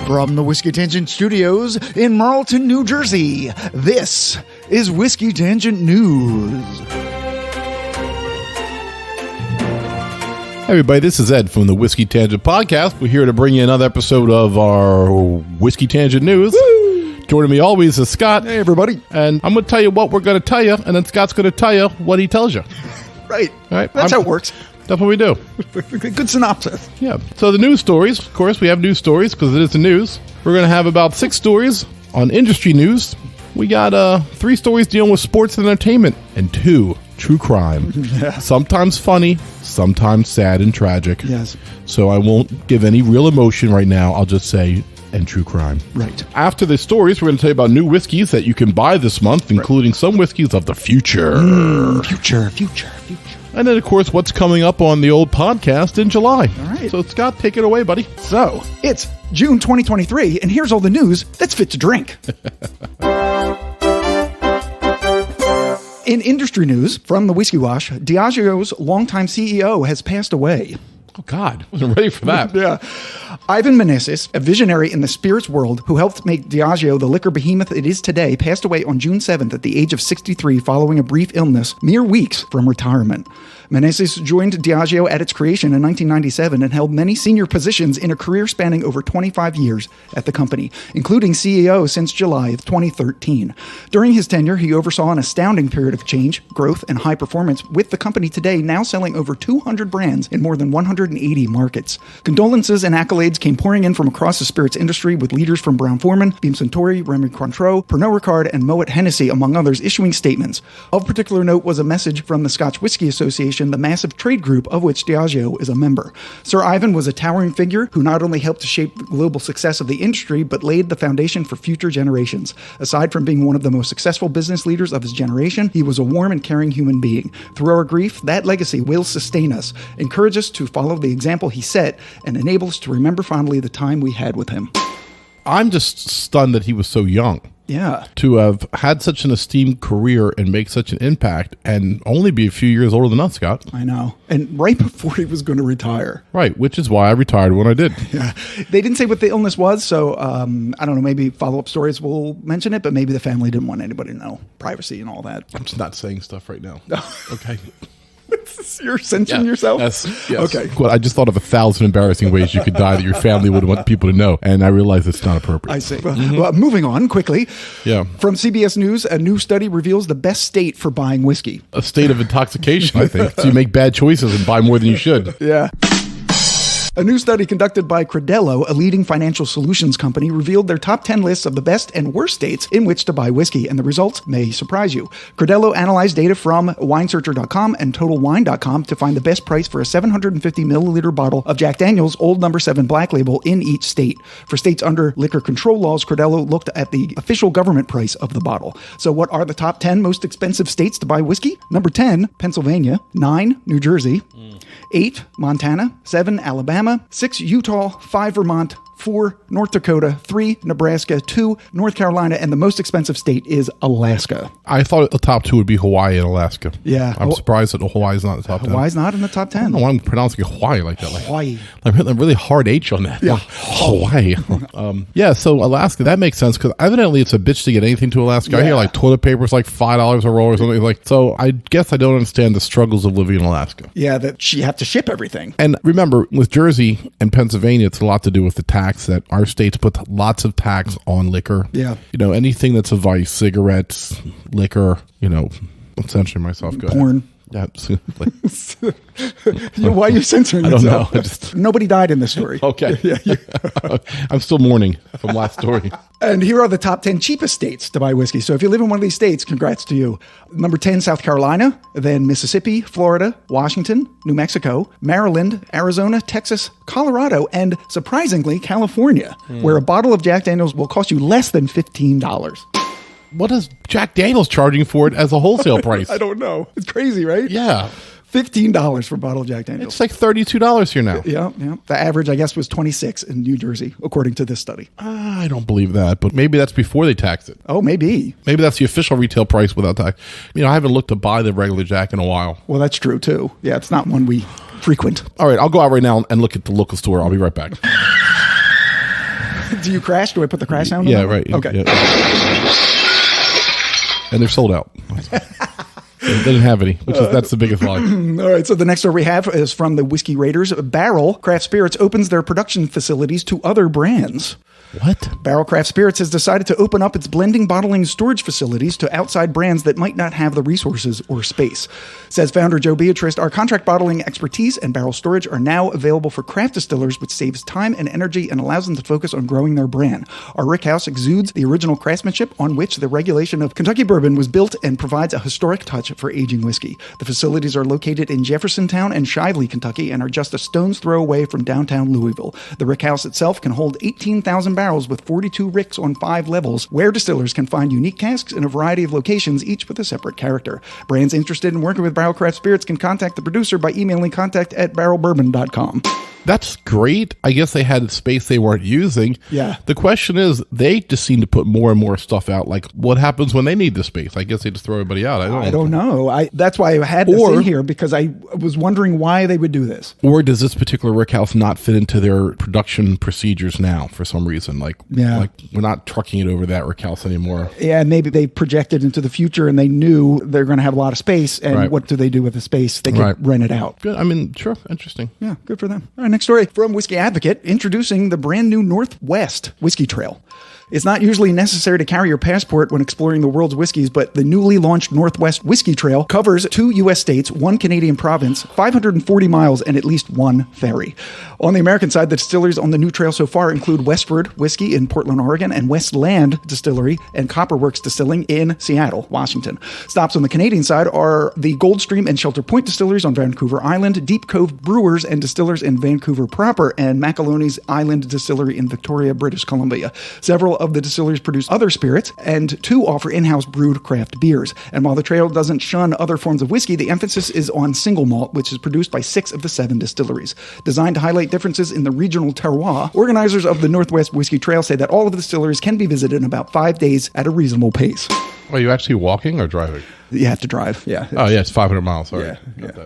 From the Whiskey Tangent Studios in Marlton, New Jersey, this is Whiskey Tangent News. Hey everybody, this is Ed from the Whiskey Tangent Podcast. We're here to bring you another episode of our Whiskey Tangent News. Woo! Joining me always is Scott. Hey everybody. And I'm going to tell you what we're going to tell you, and then Scott's going to tell you what he tells you. Right. All right. That's how it works. That's what we do. Good synopsis. Yeah. So the news stories, of course, we have news stories because it is the news. We're going to have about 6 stories on industry news. We got 3 stories dealing with sports and entertainment and 2 true crime. Yeah. Sometimes funny, sometimes sad and tragic. Yes. So I won't give any real emotion right now. I'll just say, and true crime. Right. After the stories, we're going to tell you about new whiskeys that you can buy this month, including some whiskeys of the future. Future. And then, of course, what's coming up on the old podcast in July. All right. So, Scott, take it away, buddy. So, it's June 2023, and here's all the news that's fit to drink. In industry news, from the Whiskey Wash, Diageo's longtime CEO has passed away. Oh, God. I wasn't ready for that. Yeah. Ivan Meneses, a visionary in the spirits world who helped make Diageo the liquor behemoth it is today, passed away on June 7th at the age of 63 following a brief illness, mere weeks from retirement. Meneses joined Diageo at its creation in 1997 and held many senior positions in a career spanning over 25 years at the company, including CEO since July of 2013. During his tenure, he oversaw an astounding period of change, growth, and high performance, with the company today now selling over 200 brands in more than 180 markets. Condolences and accolades came pouring in from across the spirits industry, with leaders from Brown-Forman, Beam Suntory, Remy Cointreau, Pernod Ricard, and Moet Hennessy, among others, issuing statements. Of particular note was a message from the Scotch Whisky Association, the massive trade group of which Diageo is a member. Sir Ivan was a towering figure who not only helped to shape the global success of the industry, but laid the foundation for future generations. Aside from being one of the most successful business leaders of his generation, he was a warm and caring human being. Through our grief, that legacy will sustain us, encourage us to follow the example he set, and enable us to remember fondly the time we had with him. I'm just stunned that he was so young. Yeah. To have had such an esteemed career and make such an impact and only be a few years older than us, Scott. I know. And right before he was going to retire. Right, which is why I retired when I did. Yeah. They didn't say what the illness was, so I don't know, maybe follow-up stories will mention it, but maybe the family didn't want anybody to know. Privacy and all that. I'm just not saying stuff right now. Okay. You're censoring yourself? Yes. Okay. Well, I just thought of 1,000 embarrassing ways you could die that your family would want people to know, and I realized it's not appropriate. I see. Well, moving on quickly. Yeah. From CBS News, a new study reveals the best state for buying whiskey. A state of intoxication, I think. So you make bad choices and buy more than you should. Yeah. A new study conducted by Credello, a leading financial solutions company, revealed their top 10 lists of the best and worst states in which to buy whiskey, and the results may surprise you. Credello analyzed data from winesearcher.com and totalwine.com to find the best price for a 750 milliliter bottle of Jack Daniel's Old No. 7 Black Label in each state. For states under liquor control laws, Credello looked at the official government price of the bottle. So what are the top 10 most expensive states to buy whiskey? Number 10, Pennsylvania. 9, New Jersey. 8, Montana. 7, Alabama. 6, Utah. 5, Vermont. 4, North Dakota. 3, Nebraska. 2, North Carolina. And the most expensive state is Alaska. I thought the top 2 would be Hawaii and Alaska. Yeah. I'm surprised that Hawaii is not in the top 10. Hawaii's not in the top 10. I don't know why I'm pronouncing Hawaii like that. Hawaii. Like a really hard H on that. Yeah. Hawaii. Yeah, so Alaska, that makes sense because evidently it's a bitch to get anything to Alaska. Yeah. I hear like toilet paper is like $5 a roll or something. Like, so I guess I don't understand the struggles of living in Alaska. Yeah, that you have to ship everything. And remember, with Jersey and Pennsylvania, it's a lot to do with the tax that our states put lots of tax on liquor. Yeah. You know, anything that's a vice, cigarettes, liquor, you know, I'm censoring myself. Go Porn. ahead. Yeah, absolutely. Why are you censoring I don't yourself? know. Nobody died in this story. Okay. Yeah. I'm still mourning from last story. And here are the top 10 cheapest states to buy whiskey. So if you live in one of these states, congrats to you. Number 10, South Carolina, then Mississippi, Florida, Washington, New Mexico, Maryland, Arizona, Texas, Colorado, and surprisingly, California, where a bottle of Jack Daniels will cost you less than $15. What is Jack Daniels charging for it as a wholesale price? I don't know. It's crazy, right? Yeah. $15 for a bottle of Jack Daniels. It's like $32 here now. Yeah. The average, I guess, was $26 in New Jersey, according to this study. I don't believe that, but maybe that's before they taxed it. Oh, maybe. Maybe that's the official retail price without tax. You know, I haven't looked to buy the regular Jack in a while. Well, that's true, too. Yeah, it's not one we frequent. All right, I'll go out right now and look at the local store. I'll be right back. Do you crash? Do I put the crash sound on? Yeah, right. Okay. Yeah. And they're sold out. They didn't have any, that's the biggest lie. All right, so the next story we have is from the Whiskey Raiders. Barrell Craft Spirits opens their production facilities to other brands. What? Barrell Craft Spirits has decided to open up its blending, bottling, and storage facilities to outside brands that might not have the resources or space. Says founder Joe Beatrice, our contract bottling expertise and barrel storage are now available for craft distillers, which saves time and energy and allows them to focus on growing their brand. Our rick house exudes the original craftsmanship on which the regulation of Kentucky bourbon was built and provides a historic touch for aging whiskey. The facilities are located in Jeffersontown and Shively, Kentucky, and are just a stone's throw away from downtown Louisville. The rick house itself can hold 18,000 barrels with 42 ricks on 5 levels, where distillers can find unique casks in a variety of locations, each with a separate character. Brands interested in working with Barrell Craft Spirits can contact the producer by emailing contact@barrelbourbon.com. That's great. I guess they had space they weren't using. Yeah. The question is, they just seem to put more and more stuff out. Like, what happens when they need the space? I guess they just throw everybody out. I don't know. That's why I had this in here, because I was wondering why they would do this. Or does this particular rickhouse not fit into their production procedures now for some reason? Like we're not trucking it over that rickhouse anymore. Yeah, maybe they projected into the future and they knew they're going to have a lot of space. And what do they do with the space? They can rent it out. Good. I mean, sure. Interesting. Yeah, good for them. All right, next story from Whiskey Advocate, introducing the brand new Northwest Whiskey Trail. It's not usually necessary to carry your passport when exploring the world's whiskeys, but the newly launched Northwest Whiskey Trail covers 2 U.S. states, 1 Canadian province, 540 miles, and at least 1 ferry. On the American side, the distilleries on the new trail so far include Westward Whiskey in Portland, Oregon, and Westland Distillery and Copperworks Distilling in Seattle, Washington. Stops on the Canadian side are the Goldstream and Shelter Point Distilleries on Vancouver Island, Deep Cove Brewers and Distillers in Vancouver proper, and Macaloney's Island Distillery in Victoria, British Columbia. Several of the distilleries produce other spirits, and 2 offer in-house brewed craft beers. And while the trail doesn't shun other forms of whiskey, the emphasis is on single malt, which is produced by 6 of the 7 distilleries. Designed to highlight differences in the regional terroir, organizers of the Northwest Whiskey Trail say that all of the distilleries can be visited in about 5 days at a reasonable pace. Are you actually walking or driving? You have to drive, yeah. Oh, yeah, it's 500 miles. Sorry. Yeah.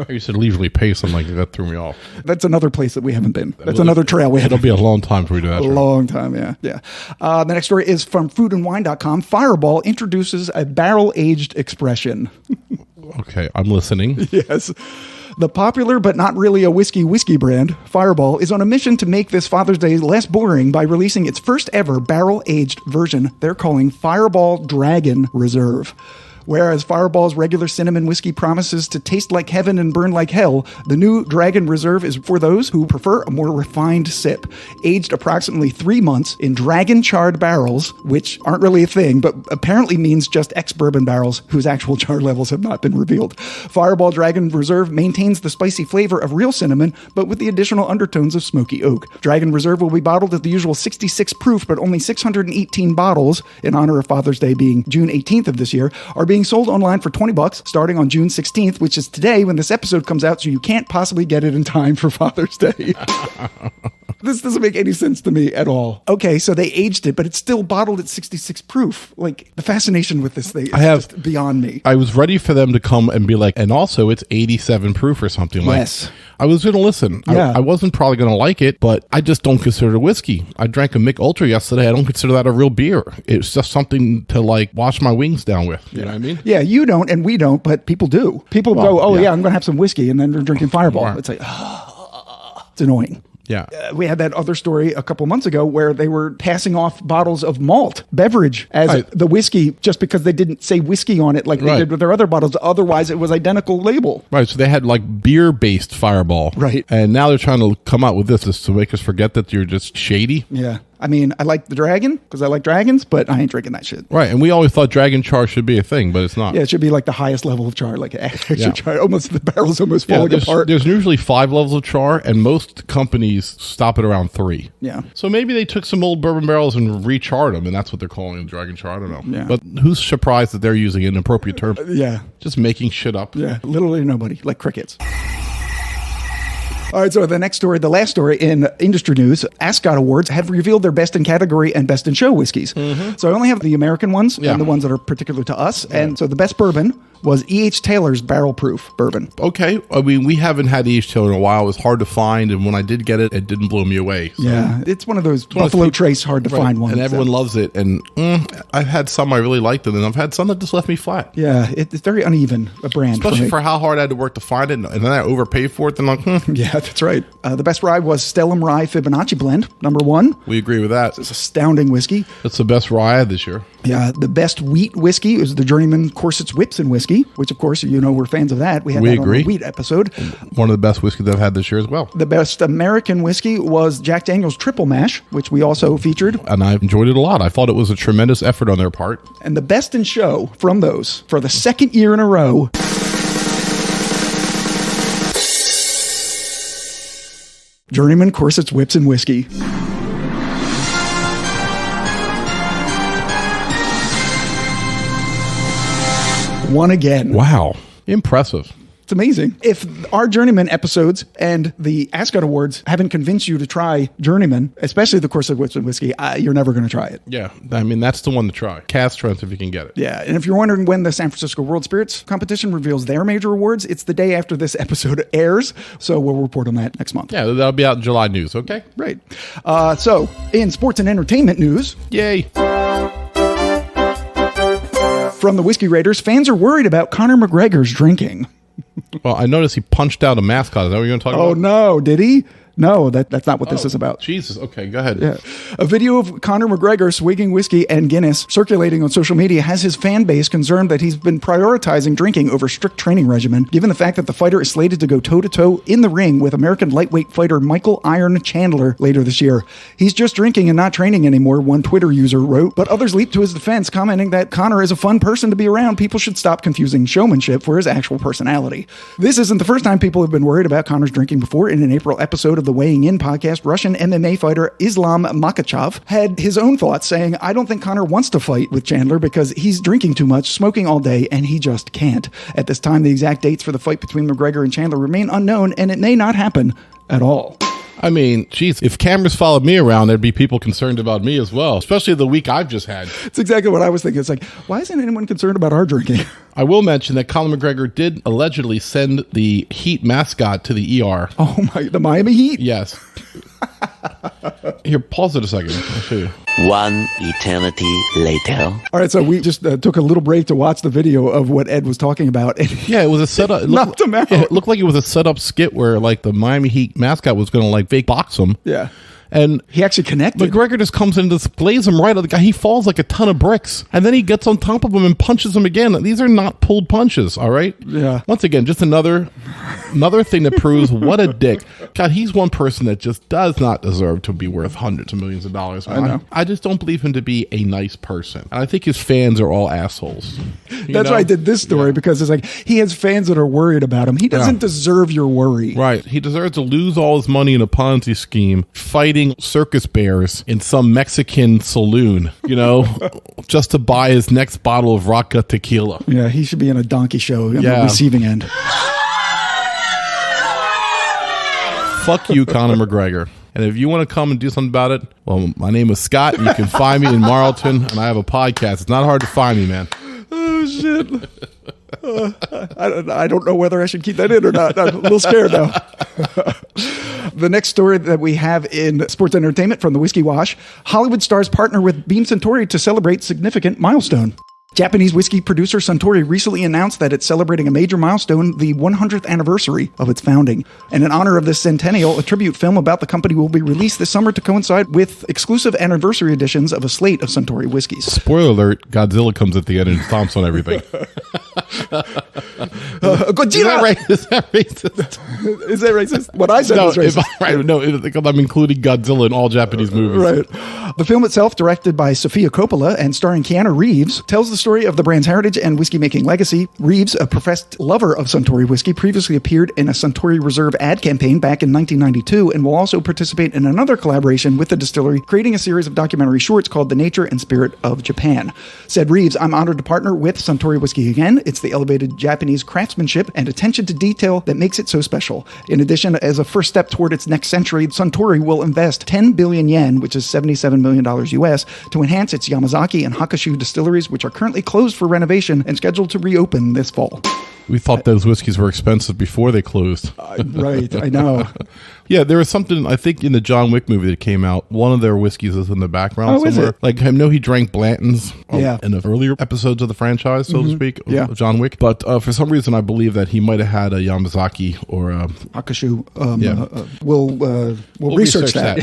You said leisurely pace. I'm like, that threw me off. That's another place that we haven't been. That's another trail we haven't. It'll be a long time before we do that. A long time, yeah. The next story is from foodandwine.com. Fireball introduces a barrel-aged expression. Okay, I'm listening. Yes. The popular but not really a whiskey brand, Fireball, is on a mission to make this Father's Day less boring by releasing its first ever barrel-aged version they're calling Fireball Dragon Reserve. Whereas Fireball's regular cinnamon whiskey promises to taste like heaven and burn like hell, the new Dragon Reserve is for those who prefer a more refined sip. Aged approximately 3 months in dragon-charred barrels, which aren't really a thing, but apparently means just ex-bourbon barrels whose actual char levels have not been revealed. Fireball Dragon Reserve maintains the spicy flavor of real cinnamon, but with the additional undertones of smoky oak. Dragon Reserve will be bottled at the usual 66 proof, but only 618 bottles, in honor of Father's Day being June 18th of this year, are being sold online for $20 starting on June 16th, which is today when this episode comes out, so you can't possibly get it in time for Father's Day. This doesn't make any sense to me at all. Okay, so they aged it, but it's still bottled at 66 proof. Like, the fascination with this thing is just beyond me. I was ready for them to come and be like, and also it's 87 proof or something. Yes. Like, I was going to listen. Yeah. I wasn't probably going to like it, but I just don't consider it whiskey. I drank a Mick Ultra yesterday. I don't consider that a real beer. It's just something to, like, wash my wings down with. You know what I mean? Yeah, you don't, and we don't, but people do. People go, I'm going to have some whiskey, and then they're drinking Fireball. Right. It's like, it's annoying. Yeah. We had that other story a couple months ago where they were passing off bottles of malt beverage as the whiskey just because they didn't say whiskey on it like they did with their other bottles. Otherwise, it was identical label. Right. So they had like beer-based Fireball. Right. And now they're trying to come out with this just to make us forget that you're just shady. Yeah. I mean, I like the dragon because I like dragons, but I ain't drinking that shit. Right. And we always thought dragon char should be a thing, but it's not. Yeah, it should be like the highest level of char, like extra char. Almost the barrel's almost falling apart. There's usually 5 levels of char, and most companies stop at around 3. Yeah. So maybe they took some old bourbon barrels and recharred them, and that's what they're calling dragon char. I don't know. Yeah. But who's surprised that they're using an inappropriate term? Yeah. Just making shit up. Yeah. Literally nobody. Like crickets. All right, so the next story, the last story in industry news, ASCOT Awards have revealed their best in category and best in show whiskeys. Mm-hmm. So I only have the American ones and the ones that are particular to us. Right. And so the best bourbon was E.H. Taylor's Barrel Proof bourbon. Okay. I mean, we haven't had E.H. Taylor in a while. It was hard to find, and when I did get it, it didn't blow me away. So. Yeah, it's one of those Buffalo Trace hard to find ones. And everyone loves it. And I've had some I really liked it, and I've had some that just left me flat. Yeah, it's very uneven, a brand. Especially for how hard I had to work to find it, and then I overpaid for it, then I'm like, Yeah, that's right. The best rye was Stellum Rye Fibonacci Blend, number 1. We agree with that. It's astounding whiskey. That's the best rye I had this year. Yeah, the best wheat whiskey is the Journeyman Corset's Whips and Whiskey, which, of course, we're fans of that. We had that agree. on the wheat episode. One of the best whiskeys I've had this year as well. The best American whiskey was Jack Daniel's Triple Mash, which we also featured. And I enjoyed it a lot. I thought it was a tremendous effort on their part. And the best in show from those, for the second year in a row, Journeyman Corset's Whips and Whiskey. Won again. Wow. Impressive. It's amazing. If our Journeyman episodes and the ASCOT Awards haven't convinced you to try Journeyman, especially the Corset Whips and Whiskey, you're never going to try it. Yeah. I mean, that's the one to try. Cask Trent, if you can get it. Yeah. And if you're wondering when the San Francisco World Spirits Competition reveals their major awards, it's the day after this episode airs. So we'll report on that next month. Yeah, that'll be out in July news, okay? Right. So in sports and entertainment news. Yay. From the Whiskey Raiders, fans are worried about Conor McGregor's drinking. Well, I noticed he punched out a mascot. Is that what you're going to talk about? Oh, no. Did he? No, that's not what this is about. Jesus. Okay, go ahead. Yeah. A video of Conor McGregor swigging whiskey and Guinness circulating on social media has his fan base concerned that he's been prioritizing drinking over strict training regimen, given the fact that the fighter is slated to go toe-to-toe in the ring with American lightweight fighter Michael Iron Chandler later this year. He's just drinking and not training anymore, one Twitter user wrote, but others leaped to his defense, commenting that Conor is a fun person to be around. People should stop confusing showmanship for his actual personality. This isn't the first time people have been worried about Conor's drinking before. In an April episode of the Weighing In podcast, Russian MMA fighter Islam Makhachev had his own thoughts, saying, I don't think Conor wants to fight with Chandler because he's drinking too much, smoking all day, and he just can't. At this time, the exact dates for the fight between McGregor and Chandler remain unknown, and it may not happen at all. I mean, geez, if cameras followed me around, there'd be people concerned about me as well, especially the week I've just had. It's exactly what I was thinking. It's like, why isn't anyone concerned about our drinking? I will mention that Conor McGregor did allegedly send the Heat mascot to the ER. Oh, the Miami Heat? Yes. Here, pause it a second. I'll show you. One eternity later. All right, so we just took a little break to watch the video of what Ed was talking about. Yeah, it was a setup. Knocked him out. Yeah, it looked like it was a setup skit where like the Miami Heat mascot was going to like fake box him. Yeah. And he actually connected. McGregor just comes in and displays him right at the guy. He falls like a ton of bricks. And then he gets on top of him and punches him again. These are not pulled punches, all right? Yeah. Once again, just another thing that proves what a dick. God, he's one person that just does not deserve to be worth hundreds of millions of dollars. I know. I just don't believe him to be a nice person. And I think his fans are all assholes. That's why I did this story, because it's like he has fans that are worried about him. He doesn't deserve your worry. Right. He deserves to lose all his money in a Ponzi scheme, fighting circus bears in some Mexican saloon, just to buy his next bottle of Rocca tequila. Yeah, he should be in a donkey show on the receiving end. Fuck you, Conor McGregor. And if you want to come and do something about it, well, my name is Scott. You can find me in Marlton, and I have a podcast. It's not hard to find me, man. Oh, shit. I don't know whether I should keep that in or not. I'm a little scared now. The next story that we have in sports entertainment from the Whiskey Wash, Hollywood stars partner with Beam Suntory to celebrate significant milestone. Japanese whiskey producer Suntory recently announced that it's celebrating a major milestone, the 100th anniversary of its founding. And in honor of this centennial, a tribute film about the company will be released this summer to coincide with exclusive anniversary editions of a slate of Suntory whiskeys. Spoiler alert, Godzilla comes at the end and stomps on everything. Godzilla! Is that racist? Is that racist? What I said was racist. I'm including Godzilla in all Japanese movies. Right. The film itself, directed by Sofia Coppola and starring Keanu Reeves, tells the story of the brand's heritage and whiskey-making legacy. Reeves, a professed lover of Suntory whiskey, previously appeared in a Suntory Reserve ad campaign back in 1992 and will also participate in another collaboration with the distillery, creating a series of documentary shorts called The Nature and Spirit of Japan. Said Reeves, I'm honored to partner with Suntory Whiskey again. It's the elevated Japanese craftsmanship and attention to detail that makes it so special. In addition, as a first step toward its next century, Suntory will invest 10 billion yen, which is $77 million US, to enhance its Yamazaki and Hakushu distilleries, which are currently currently closed for renovation and scheduled to reopen this fall. We thought those whiskeys were expensive before they closed. Right, I know. Yeah, there was something, I think, in the John Wick movie that came out. One of their whiskeys is in the background somewhere. Is it? Like, I know he drank Blanton's Yeah. in the earlier episodes of the franchise, so to speak, of John Wick. But for some reason, I believe that he might have had a Yamazaki or a... Akashu. Yeah. We'll research that.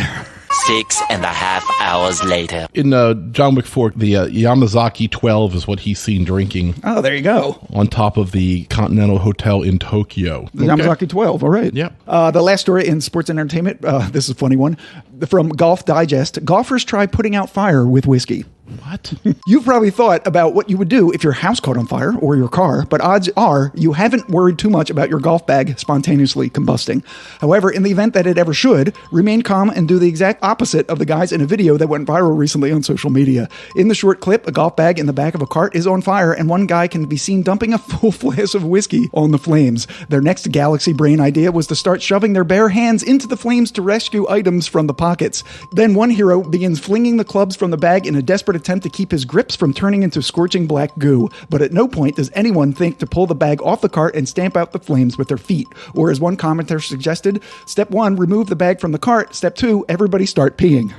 6.5 hours later. In John Wick 4, the Yamazaki 12 is what he's seen drinking. Oh, there you go. On top of the Continental Hotel in Tokyo. The Yamazaki 12, all right. Yeah. The last story in sports and entertainment, this is a funny one, from Golf Digest. Golfers try putting out fire with whiskey. What? You've probably thought about what you would do if your house caught on fire or your car, but odds are you haven't worried too much about your golf bag spontaneously combusting. However, in the event that it ever should, remain calm and do the exact opposite of the guys in a video that went viral recently on social media. In the short clip, a golf bag in the back of a cart is on fire, and one guy can be seen dumping a full flask of whiskey on the flames. Their next galaxy brain idea was to start shoving their bare hands into the flames to rescue items from the pockets. Then one hero begins flinging the clubs from the bag in a desperate attempt to keep his grips from turning into scorching black goo. But at no point does anyone think to pull the bag off the cart and stamp out the flames with their feet. Or as one commenter suggested, step 1, remove the bag from the cart. Step 2, everybody start peeing.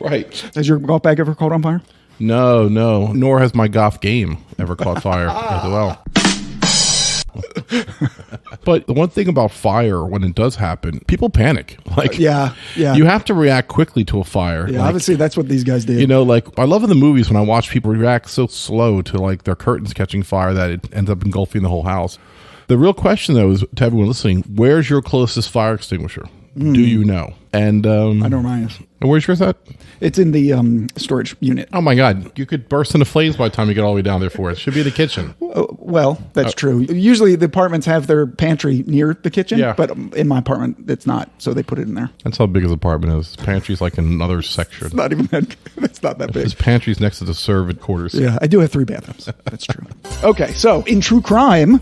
Right. Has your golf bag ever caught on fire? No. Nor has my golf game ever caught fire as well. But the one thing about fire, when it does happen, people panic. Like, Yeah. you have to react quickly to a fire. Yeah, Like, obviously that's what these guys did. you know, like, I love in the movies when I watch people react so slow to like their curtains catching fire that it ends up engulfing the whole house. The real question, though, is to everyone listening: where's your closest fire extinguisher? Do you know? And I know mine is. And where's yours at? It's in the storage unit. Oh my God! You could burst into flames by the time you get all the way down there for it. It should be the kitchen. Well, that's true. Usually the apartments have their pantry near the kitchen, Yeah. but in my apartment it's not, so they put it in there. That's how big his apartment is. Pantry's like in another section. Not even that. It's not that big. His pantry's next to the servant quarters. Yeah, I do have 3 bathrooms. That's true. Okay, so in true crime,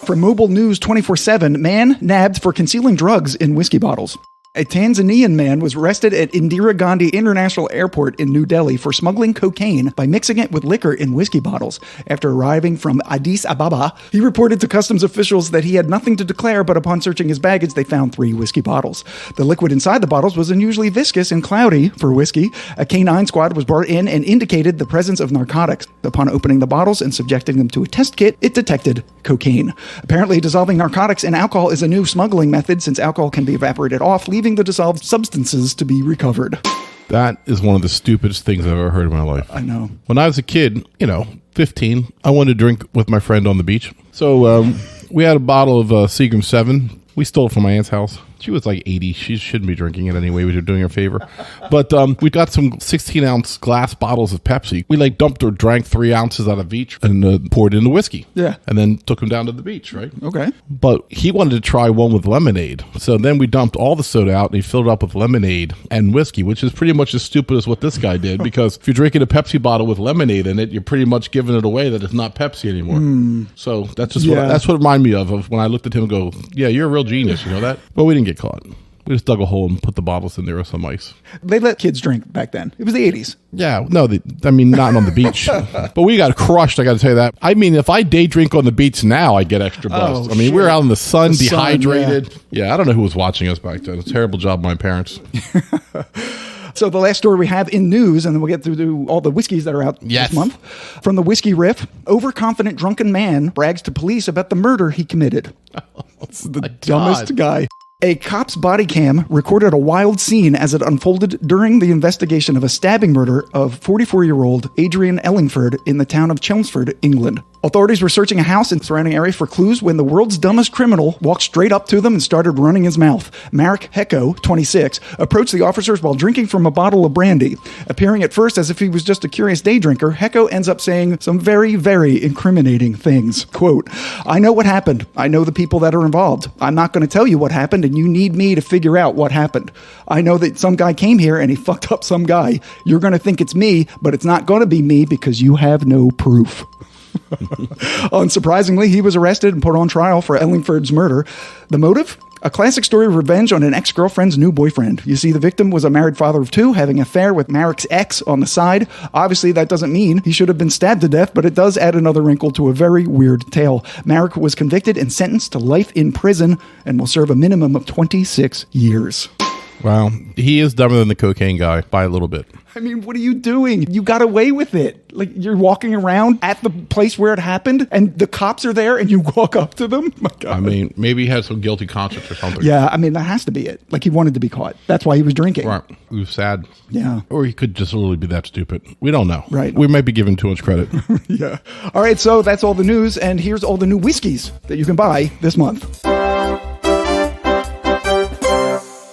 from Mobile News 24/7, man nabbed for concealing drugs in whiskey bottles. A Tanzanian man was arrested at Indira Gandhi International Airport in New Delhi for smuggling cocaine by mixing it with liquor in whiskey bottles. After arriving from Addis Ababa, he reported to customs officials that he had nothing to declare, but upon searching his baggage, they found 3 whiskey bottles. The liquid inside the bottles was unusually viscous and cloudy for whiskey. A canine squad was brought in and indicated the presence of narcotics. Upon opening the bottles and subjecting them to a test kit, it detected cocaine. Apparently, dissolving narcotics in alcohol is a new smuggling method, since alcohol can be evaporated off, leaving the dissolved substances to be recovered. That is one of the stupidest things I've ever heard in my life. I know. When I was a kid, 15, I wanted to drink with my friend on the beach. So we had a bottle of Seagram 7. We stole it from my aunt's house. She was like 80. She shouldn't be drinking it anyway. We were doing her a favor. But we got some 16-ounce glass bottles of Pepsi. We dumped or drank 3 ounces out of each and poured in the whiskey. Yeah. And then took them down to the beach, right? Okay. But he wanted to try one with lemonade. So then we dumped all the soda out and he filled it up with lemonade and whiskey, which is pretty much as stupid as what this guy did. Because if you're drinking a Pepsi bottle with lemonade in it, you're pretty much giving it away that it's not Pepsi anymore. So that's just that's what it reminded me of when I looked at him and go, yeah, you're a real genius. You know that? But we didn't get caught. We just dug a hole and put the bottles in there with some ice. They let kids drink back then. It was the 80s. Yeah, no, not on the beach. But we got crushed, I got to tell you that. I mean, if I day drink on the beach now, I get extra buzzed. We were out in the sun, dehydrated. Yeah, I don't know who was watching us back then. A terrible job by my parents. So the last story we have in news, and then we'll get through all the whiskeys that are out this month. From the Whiskey Riff, overconfident drunken man brags to police about the murder he committed. It's the dumbest guy. A cop's body cam recorded a wild scene as it unfolded during the investigation of a stabbing murder of 44-year-old Adrian Ellingford in the town of Chelmsford, England. Authorities were searching a house and surrounding area for clues when the world's dumbest criminal walked straight up to them and started running his mouth. Marek Hecko, 26, approached the officers while drinking from a bottle of brandy. Appearing at first as if he was just a curious day drinker, Hecko ends up saying some very, very incriminating things. Quote, "I know what happened. I know the people that are involved. I'm not going to tell you what happened, and you need me to figure out what happened. I know that some guy came here and he fucked up some guy. You're going to think it's me, but it's not going to be me because you have no proof." Unsurprisingly, he was arrested and put on trial for Ellingford's murder. The motive? A classic story of revenge on an ex-girlfriend's new boyfriend. You see, the victim was a married father of 2 having an affair with Marek's ex on the side. Obviously, that doesn't mean he should have been stabbed to death, but it does add another wrinkle to a very weird tale. Marek was convicted and sentenced to life in prison and will serve a minimum of 26 years. Wow. He is dumber than the cocaine guy by a little bit. I mean, what are you doing? You got away with it. Like, you're walking around at the place where it happened, and the cops are there, and you walk up to them? My God. I mean, maybe he had some guilty conscience or something. Yeah, I mean, that has to be it. Like, he wanted to be caught. That's why he was drinking. Right. He was sad. Yeah. Or he could just literally be that stupid. We don't know. Right. We might be giving too much credit. Yeah. All right, so that's all the news, and here's all the new whiskeys that you can buy this month.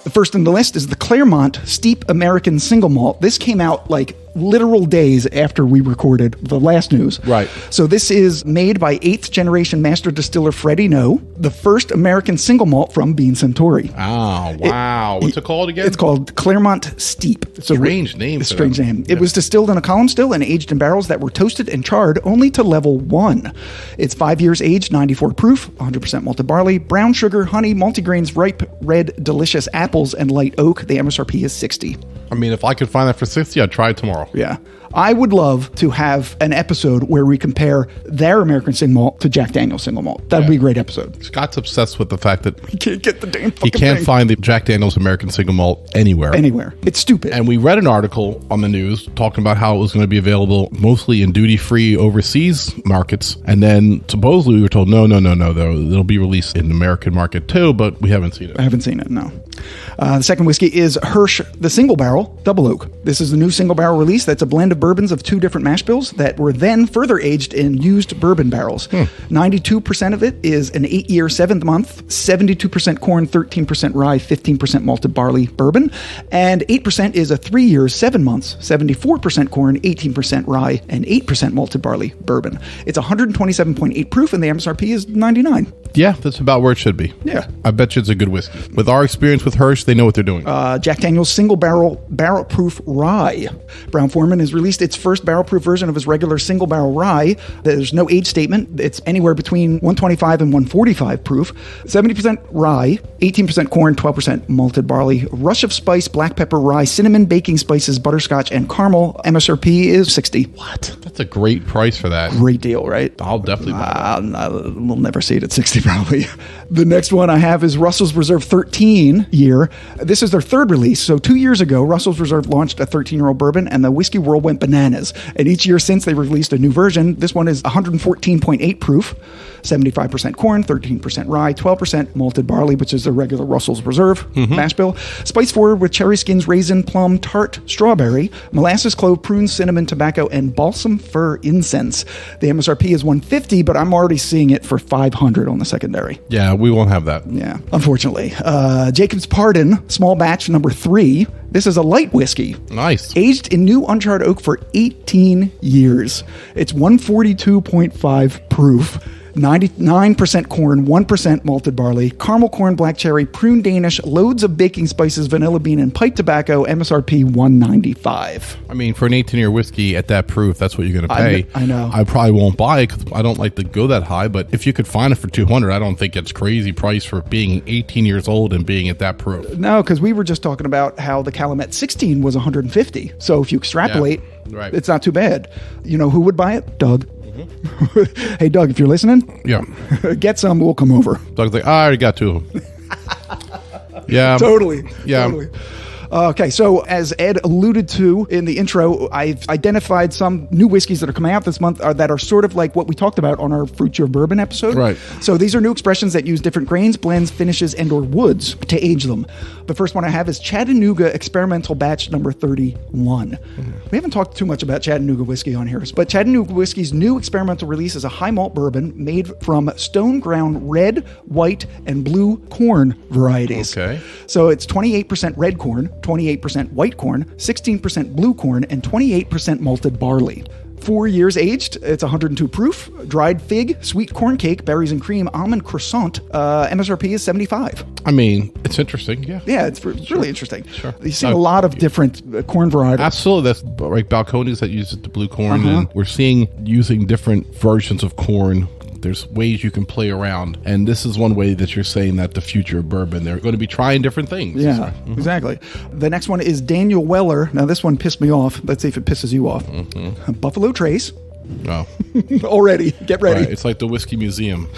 The first in the list is the Clermont Steep American Single Malt. This came out like literal days after we recorded the last news. Right. So this is made by 8th generation master distiller Freddie No, the first American single malt from Bean Suntory. Oh, wow. What's it called again? It's called Clermont Steep. Strange name. Strange name. It was distilled in a column still and aged in barrels that were toasted and charred only to level 1. It's 5 years aged, 94 proof, 100% malted barley, brown sugar, honey, multigrains, ripe, red, delicious apples, and light oak. The MSRP is $60. I mean, if I could find that for $60, I'd try it tomorrow. Yeah. I would love to have an episode where we compare their American single malt to Jack Daniel's single malt. That'd be a great episode. Scott's obsessed with the fact that He can't get the damn fucking he can't thing. find the Jack Daniel's American single malt anywhere. It's stupid. And we read an article on the news talking about how it was going to be available mostly in duty-free overseas markets. And then supposedly we were told, no, though. It'll be released in the American market too, but we haven't seen it. I haven't seen it, no. The second whiskey is Hirsch, the Single Barrel Double Oak. This is the new single barrel release that's a blend of bourbons of 2 different mash bills that were then further aged in used bourbon barrels. 92% of it is an 8-year, 7th month, 72% corn, 13% rye, 15% malted barley bourbon, and 8% is a 3 years, 7 months, 74% corn, 18% rye, and 8% malted barley bourbon. It's 127.8 proof, and the MSRP is $99. Yeah, that's about where it should be. Yeah. I bet you it's a good whiskey. With our experience with Hirsch, they know what they're doing. Jack Daniel's single barrel proof rye. Brown-Forman has released its first barrel proof version of his regular single barrel rye. There's no age statement. It's anywhere between 125 and 145 proof. 70% rye, 18% corn, 12% malted barley, rush of spice, black pepper, rye, cinnamon, baking spices, butterscotch, and caramel. MSRP is $60. What? That's a great price for that. Great deal, right? I'll definitely buy that. We'll never see it at 60 probably. The next one I have is Russell's Reserve 13 year. This is their third release. So 2 years ago, Russell's Reserve launched a 13-year-old bourbon, and the whiskey world went bananas. And each year since, they released a new version. This one is 114.8 proof, 75% corn, 13% rye, 12% malted barley, which is the regular Russell's Reserve mash bill. Spice forward with cherry skins, raisin, plum, tart, strawberry, molasses, clove, prunes, cinnamon, tobacco, and balsam fir incense. The MSRP is $150, but I'm already seeing it for $500 on the secondary. Yeah, we won't have that. Yeah, unfortunately. Jacob's Pardon, small batch number 3. This is a light whiskey. Nice. Aged in new uncharred oak for 18 years. It's 142.5 proof. 99% corn, 1% malted barley, caramel corn, black cherry, prune Danish, loads of baking spices, vanilla bean, and pipe tobacco. MSRP $195. I mean, for an 18-year whiskey at that proof, that's what you're going to pay. I know. I probably won't buy it because I don't like to go that high. But if you could find it for $200, I don't think it's crazy price for being 18 years old and being at that proof. No, because we were just talking about how the Calumet 16 was 150. So if you extrapolate, right. It's not too bad. You know who would buy it? Doug. Hey, Doug, if you're listening, Yeah. get some, we'll come over. Doug's like, I already got 2 of them. Yeah. Totally. Yeah. Totally. Okay, so as Ed alluded to in the intro, I've identified some new whiskeys that are coming out this month that are sort of like what we talked about on our Fruit Your Bourbon episode. Right. So these are new expressions that use different grains, blends, finishes, and or woods to age them. The first one I have is Chattanooga Experimental Batch number 31. We haven't talked too much about Chattanooga whiskey on here, but Chattanooga whiskey's new experimental release is a high malt bourbon made from stone ground red, white, and blue corn varieties. Okay. So it's 28% red corn, 28% white corn, 16% blue corn, and 28% malted barley. 4 years aged, it's 102 proof, dried fig, sweet corn cake, berries and cream, almond croissant. MSRP is $75. I mean, it's interesting. Yeah. Yeah, it's really interesting. Sure. You see a lot of different corn varieties. Absolutely. That's like balconies that use the blue corn. And we're seeing using different versions of corn, There's ways you can play around. And this is one way that you're saying that the future of bourbon, they're going to be trying different things. Yeah, exactly. The next one is Daniel Weller. Now, this one pissed me off. Let's see if it pisses you off. Buffalo Trace. Oh. Already. Get ready. Right. It's like the Whiskey Museum.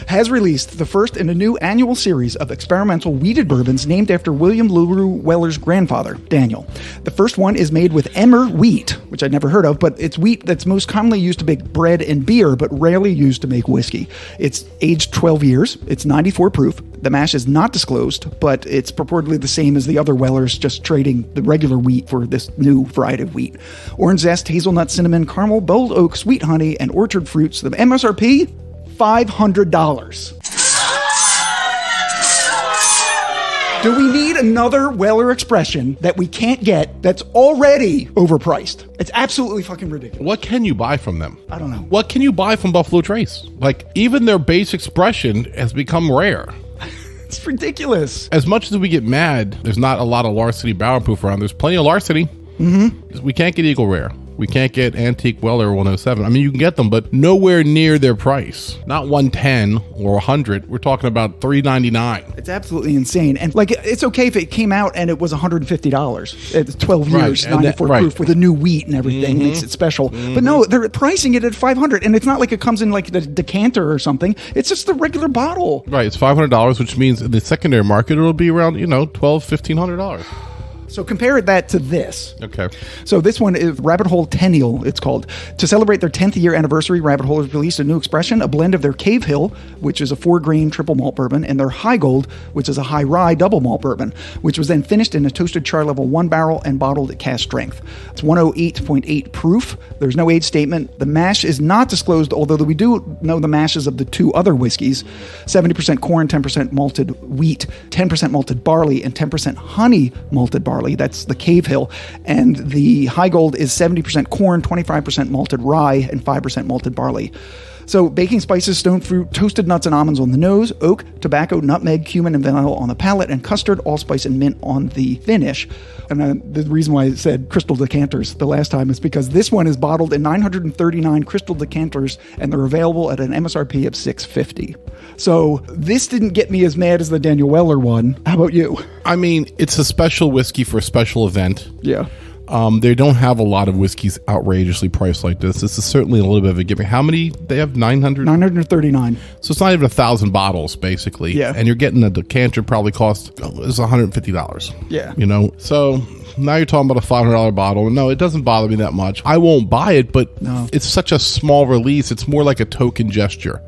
Has released the first in a new annual series of experimental wheated bourbons named after William LaRue Weller's grandfather, Daniel. The first one is made with emmer wheat, which I'd never heard of, but it's wheat that's most commonly used to make bread and beer, but rarely used to make whiskey. It's aged 12 years. It's 94 proof. The mash is not disclosed, but it's purportedly the same as the other Wellers, just trading the regular wheat for this new variety of wheat. Orange zest, hazelnut, cinnamon, caramel, bold oak, sweet honey, and orchard fruits. The MSRP? $500. Do we need another Weller expression that we can't get that's already overpriced? It's absolutely fucking ridiculous. What can you buy from them? I don't know. What can you buy from Buffalo Trace? Like, even their base expression has become rare. It's ridiculous. As much as we get mad, there's not a lot of Larceny Barrel Proof around. There's plenty of Larceny. We can't get Eagle Rare. We can't get Antique Weller 107. I mean, you can get them, but nowhere near their price. Not 110 or 100. We're talking about $399. It's absolutely insane. And like, it's okay if it came out and it was $150. It's 12 years, Right. 94 proof with a new wheat and everything. Makes it special. But no, they're pricing it at $500, and it's not like it comes in like the decanter or something. It's just the regular bottle. Right. It's $500, which means in the secondary market, it'll be around, $1,200, $1,500. So compare that to this. Okay. So this one is Rabbit Hole Tenniel, it's called. To celebrate their 10th year anniversary, Rabbit Hole has released a new expression, a blend of their Cave Hill, which is a 4-grain triple malt bourbon, and their High Gold, which is a high rye double malt bourbon, which was then finished in a toasted char level 1 barrel and bottled at cask strength. It's 108.8 proof. There's no age statement. The mash is not disclosed, although we do know the mashes of the two other whiskeys. 70% corn, 10% malted wheat, 10% malted barley, and 10% honey malted barley. That's the Cave Hill. And the High Gold is 70% corn, 25% malted rye, and 5% malted barley. So baking spices, stone fruit, toasted nuts and almonds on the nose, oak, tobacco, nutmeg, cumin, and vanilla on the palate, and custard, allspice, and mint on the finish. And the reason why I said crystal decanters the last time is because this one is bottled in 939 crystal decanters, and they're available at an MSRP of $650. So this didn't get me as mad as the Daniel Weller one. How about you? I mean, it's a special whiskey for a special event. Yeah. They don't have a lot of whiskeys outrageously priced like this. This is certainly a little bit of a gimmick. How many? They have 900? 939. So it's not even 1,000 bottles, basically. Yeah. And you're getting a decanter probably costs is $150. Yeah. So now you're talking about a $500 bottle. No, it doesn't bother me that much. I won't buy it, but it's such a small release. It's more like a token gesture.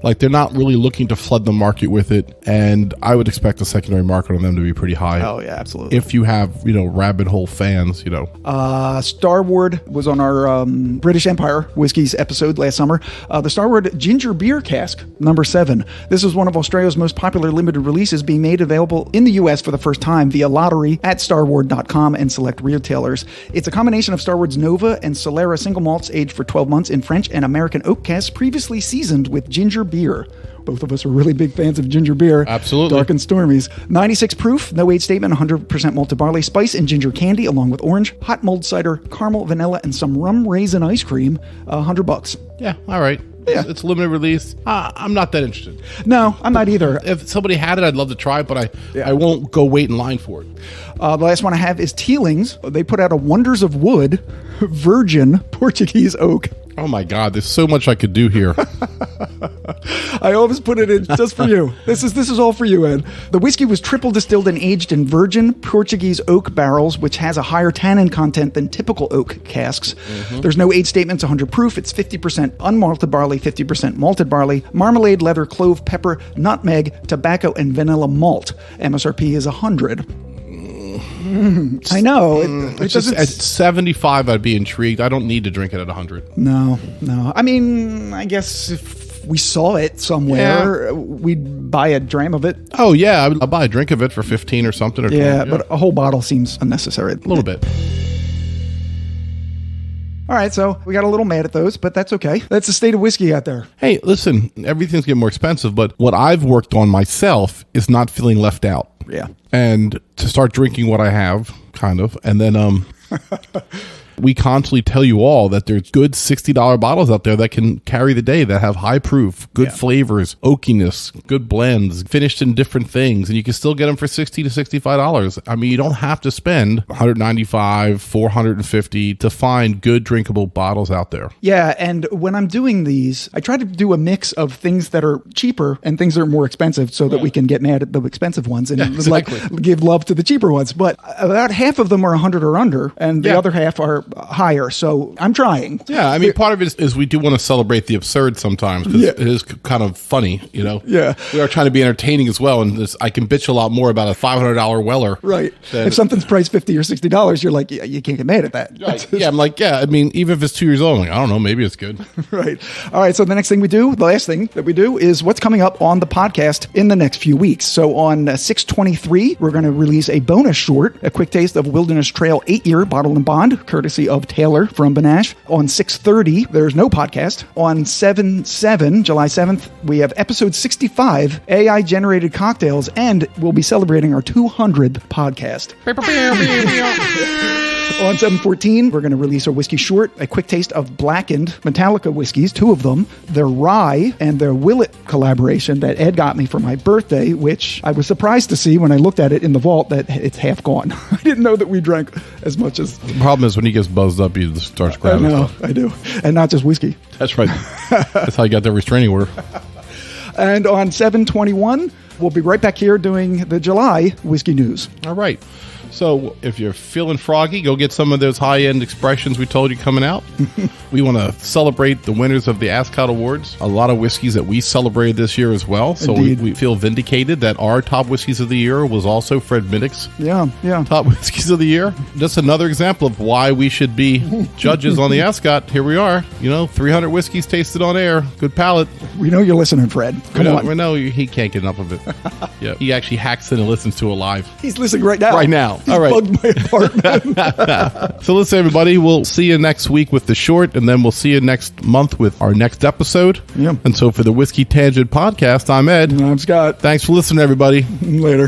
Like, they're not really looking to flood the market with it. And I would expect the secondary market on them to be pretty high. Oh, yeah, absolutely. If you have, rabbit hole fans, Starward was on our British Empire Whiskies episode last summer. The Starward Ginger Beer Cask, number 7. This is one of Australia's most popular limited releases, being made available in the US for the first time via lottery at starward.com and select retailers. It's a combination of Starward's Nova and Solera single malts aged for 12 months in French and American oak casks, previously seasoned with ginger beer. Both of us are really big fans of ginger beer. Absolutely. Dark and Stormies. 96 proof, no age statement, 100% malted barley, spice, and ginger candy, along with orange, hot mulled cider, caramel, vanilla, and some rum raisin ice cream. $100. Yeah, all right. Yeah. It's limited release. I'm not that interested. No, I'm not either. If somebody had it, I'd love to try it, but I won't go wait in line for it. The last one I have is Teeling's. They put out a Wonders of Wood virgin Portuguese oak. Oh my God, there's so much I could do here. I always put it in just for you. This is all for you, Ed. The whiskey was triple distilled and aged in virgin Portuguese oak barrels, which has a higher tannin content than typical oak casks. There's no age statement. It's 100 proof. It's 50% unmalted barley, 50% malted barley, marmalade, leather, clove, pepper, nutmeg, tobacco, and vanilla malt. MSRP is 100. I know. It doesn't. At 75, I'd be intrigued. I don't need to drink it at 100. No. I mean, I guess if we saw it somewhere, we'd buy a dram of it. Oh, yeah. I'll buy a drink of it for 15 or something. Or 20, yeah, but a whole bottle seems unnecessary. A little bit. All right, so we got a little mad at those, but that's okay. That's the state of whiskey out there. Hey, listen, everything's getting more expensive, but what I've worked on myself is not feeling left out. Yeah. And to start drinking what I have, kind of, and then We constantly tell you all that there's good $60 bottles out there that can carry the day, that have high proof, good flavors, oakiness, good blends, finished in different things, and you can still get them for $60 to $65. I mean, you don't have to spend $195, $450 to find good drinkable bottles out there. Yeah, and when I'm doing these, I try to do a mix of things that are cheaper and things that are more expensive so that we can get mad at the expensive ones and give love to the cheaper ones. But about half of them are 100 or under, and the other half are higher. So I'm trying. Yeah, I mean, part of it is we do want to celebrate the absurd sometimes because it is kind of funny, you know? Yeah. We are trying to be entertaining as well, and I can bitch a lot more about a $500 Weller. Right. If something's priced $50 or $60, you're like, yeah, you can't get mad at that. Right. Yeah, I'm like, I mean, even if it's 2 years old, I'm like, I don't know, maybe it's good. Right. All right, so the next thing we do, the last thing that we do is what's coming up on the podcast in the next few weeks. So on 6/23, we're going to release a bonus short, a quick taste of Wilderness Trail 8-year Bottle and Bond, courtesy of Taylor from Benash. On 6/30, there's no podcast. On 7/7, July 7th, we have episode 65, AI-generated cocktails, and we'll be celebrating our 200th podcast. On 7/14, we're going to release a whiskey short, a quick taste of blackened Metallica whiskeys, 2 of them, their rye and their Willet collaboration that Ed got me for my birthday, which I was surprised to see when I looked at it in the vault that it's half gone. I didn't know that we drank as much as... The problem is when he gets buzzed up, he just starts grabbing stuff. I do. And not just whiskey. That's right. That's how you got that restraining order. And on 7/21, we'll be right back here doing the July whiskey news. All right. So if you're feeling froggy, go get some of those high-end expressions we told you coming out. We want to celebrate the winners of the ASCOT Awards. A lot of whiskeys that we celebrated this year as well. So we feel vindicated that our top whiskeys of the year was also Fred Minnick's top whiskeys of the year. Just another example of why we should be judges on the ASCOT. Here we are. 300 whiskeys tasted on air. Good palate. We know you're listening, Fred. Come on. We know he can't get enough of it. Yeah, he actually hacks in and listens to it live. He's listening right now. Right now. He's all right. bugged my apartment. So listen, everybody, we'll see you next week with the short, and then we'll see you next month with our next episode. Yeah. And so for the Whiskey Tangent Podcast, I'm Ed. And I'm Scott. Thanks for listening, everybody. Later.